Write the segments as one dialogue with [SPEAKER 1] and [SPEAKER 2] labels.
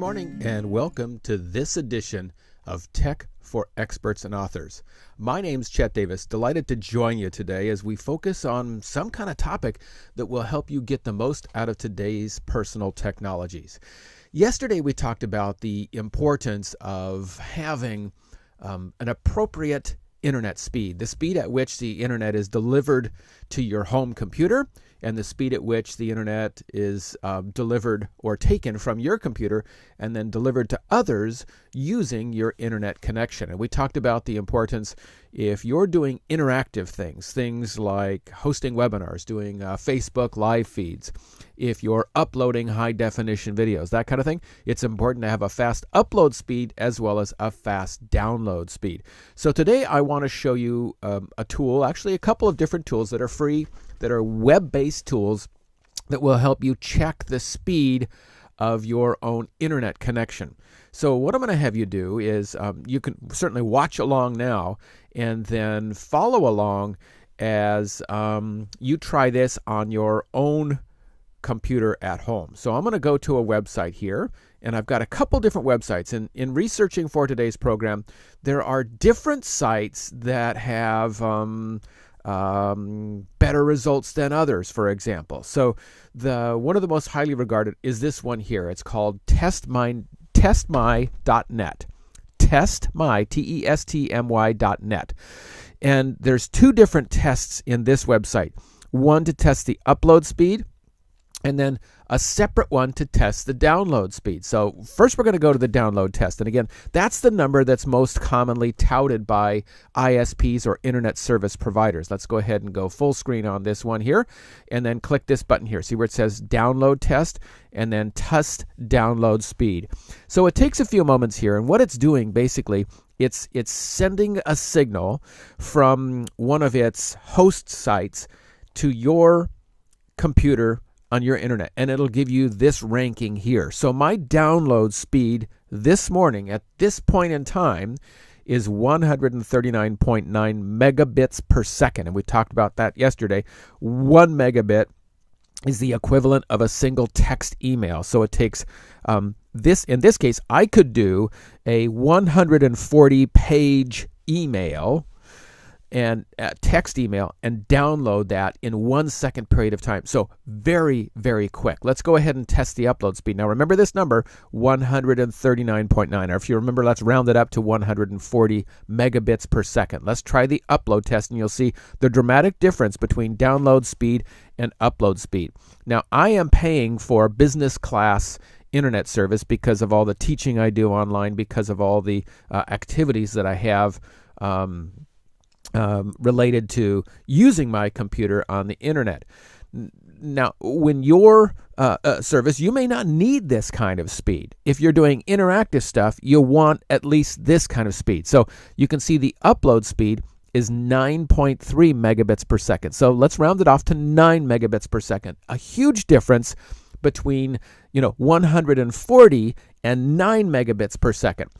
[SPEAKER 1] morning and welcome to this edition of Tech for Experts and Authors. My name's Chet Davis, delighted to join you today as we focus on some kind of topic that will help you get the most out of today's personal technologies. Yesterday we talked about the importance of having an appropriate internet speed, the speed at which the internet is delivered to your home computer and the speed at which the internet is delivered or taken from your computer and then delivered to others using your internet connection. And we talked about the importance if you're doing interactive things like hosting webinars, doing Facebook live feeds, if you're uploading high definition videos, that kind of thing, it's important to have a fast upload speed as well as a fast download speed. So today I want to show you a tool, actually a couple of different tools that are free, that are web-based tools that will help you check the speed of your own internet connection. So what I'm going to have you do is you can certainly watch along now and then follow along as you try this on your own computer at home. So I'm going to go to a website here, and I've got a couple different websites. And in researching for today's program, there are different sites that have better results than others, for example. So one of the most highly regarded is this one here. It's called TestMine.net. TestMine, TestMy.net. And there's two different tests in this website. One to test the upload speed, and then a separate one to test the download speed. So first we're going to go to the download test. And again, that's the number that's most commonly touted by ISPs or internet service providers. Let's go ahead and go full screen on this one here and then click this button here. See where it says download test and then test download speed. So it takes a few moments here, and what it's doing basically, it's sending a signal from one of its host sites to your computer on your internet, and it'll give you this ranking here. So my download speed this morning at this point in time is 139.9 megabits per second, and we talked about that yesterday. 1 megabit is the equivalent of a single text email. So it takes this, in this case, I could do a 140-page email and text email and download that in 1 second period of time. So very, very quick. Let's go ahead and test the upload speed. Now remember this number, 139.9. Or if you remember, let's round it up to 140 megabits per second. Let's try the upload test, and you'll see the dramatic difference between download speed and upload speed. Now I am paying for business class internet service because of all the teaching I do online, because of all the activities that I have related to using my computer on the internet. Now, when your service, you may not need this kind of speed. If you're doing interactive stuff, you'll want at least this kind of speed. So you can see the upload speed is 9.3 megabits per second. So let's round it off to 9 megabits per second. A huge difference between 140 and 9 megabits per second.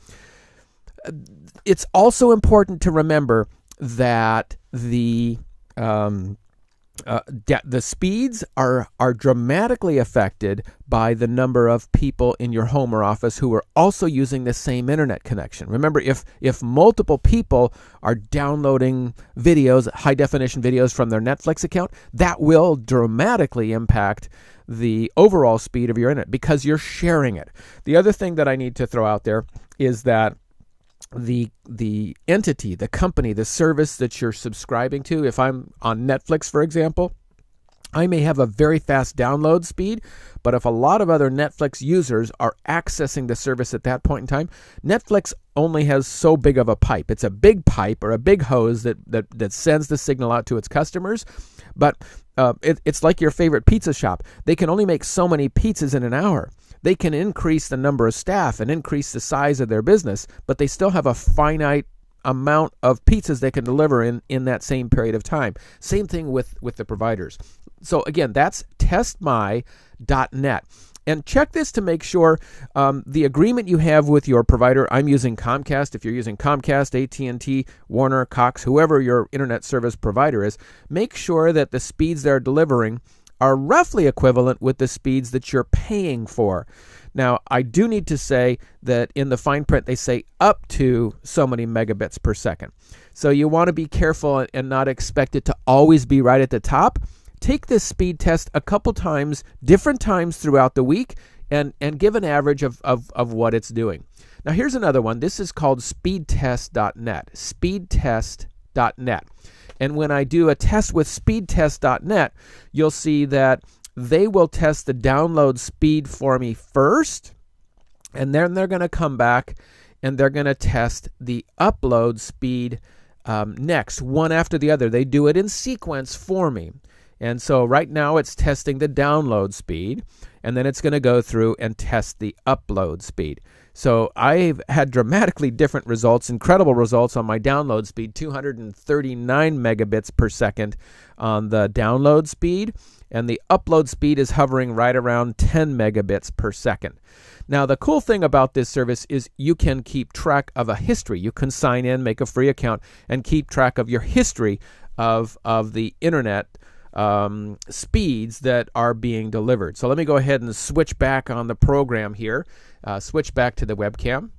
[SPEAKER 1] It's also important to remember that the speeds are dramatically affected by the number of people in your home or office who are also using the same internet connection. Remember, if multiple people are downloading videos, high definition videos from their Netflix account, that will dramatically impact the overall speed of your internet because you're sharing it. The other thing that I need to throw out there is that the entity, the company, the service that you're subscribing to, if I'm on Netflix, for example, I may have a very fast download speed, but if a lot of other Netflix users are accessing the service at that point in time, Netflix only has so big of a pipe. It's a big pipe or a big hose that sends the signal out to its customers, but it's like your favorite pizza shop. They can only make so many pizzas in an hour. They can increase the number of staff and increase the size of their business, but they still have a finite amount of pizzas they can deliver in that same period of time. Same thing with the providers. So again, that's testmy.net. And check this to make sure the agreement you have with your provider. I'm using Comcast. If you're using Comcast, AT&T, Warner, Cox, whoever your internet service provider is, make sure that the speeds they're delivering are roughly equivalent with the speeds that you're paying for. Now, I do need to say that in the fine print, they say up to so many megabits per second. So you want to be careful and not expect it to always be right at the top. Take this speed test a couple times, different times throughout the week, and give an average of what it's doing. Now, here's another one. This is called speedtest.net, speedtest.net. And when I do a test with speedtest.net, you'll see that they will test the download speed for me first, and then they're going to come back and they're going to test the upload speed next, one after the other. They do it in sequence for me. And so right now it's testing the download speed, and then it's going to go through and test the upload speed. So I've had dramatically different results, incredible results on my download speed, 239 megabits per second on the download speed, and the upload speed is hovering right around 10 megabits per second. Now, the cool thing about this service is you can keep track of a history. You can sign in, make a free account, and keep track of your history of the internet speeds that are being delivered. So let me go ahead and switch back on the program here, switch back to the webcam.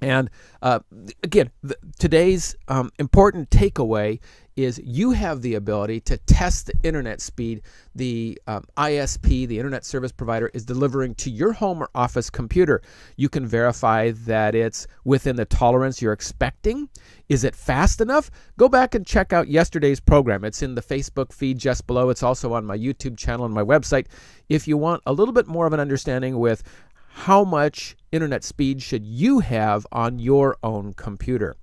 [SPEAKER 1] And again, today's important takeaway is you have the ability to test the internet speed the ISP, the internet service provider, is delivering to your home or office computer. You can verify that it's within the tolerance you're expecting. Is it fast enough? Go back and check out yesterday's program. It's in the Facebook feed just below. It's also on my YouTube channel and my website. If you want a little bit more of an understanding with how much internet speed should you have on your own computer.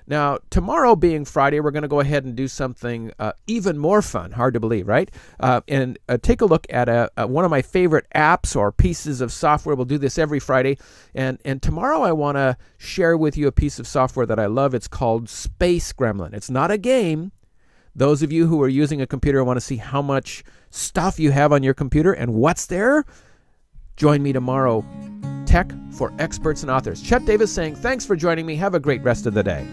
[SPEAKER 1] Now, tomorrow being Friday, we're going to go ahead and do something even more fun. Hard to believe, right? And take a look at one of my favorite apps or pieces of software. We'll do this every Friday. And tomorrow I want to share with you a piece of software that I love. It's called Space Gremlin. It's not a game. Those of you who are using a computer want to see how much stuff you have on your computer and what's there. Join me tomorrow. Tech for Experts and Authors. Chet Davis saying thanks for joining me. Have a great rest of the day.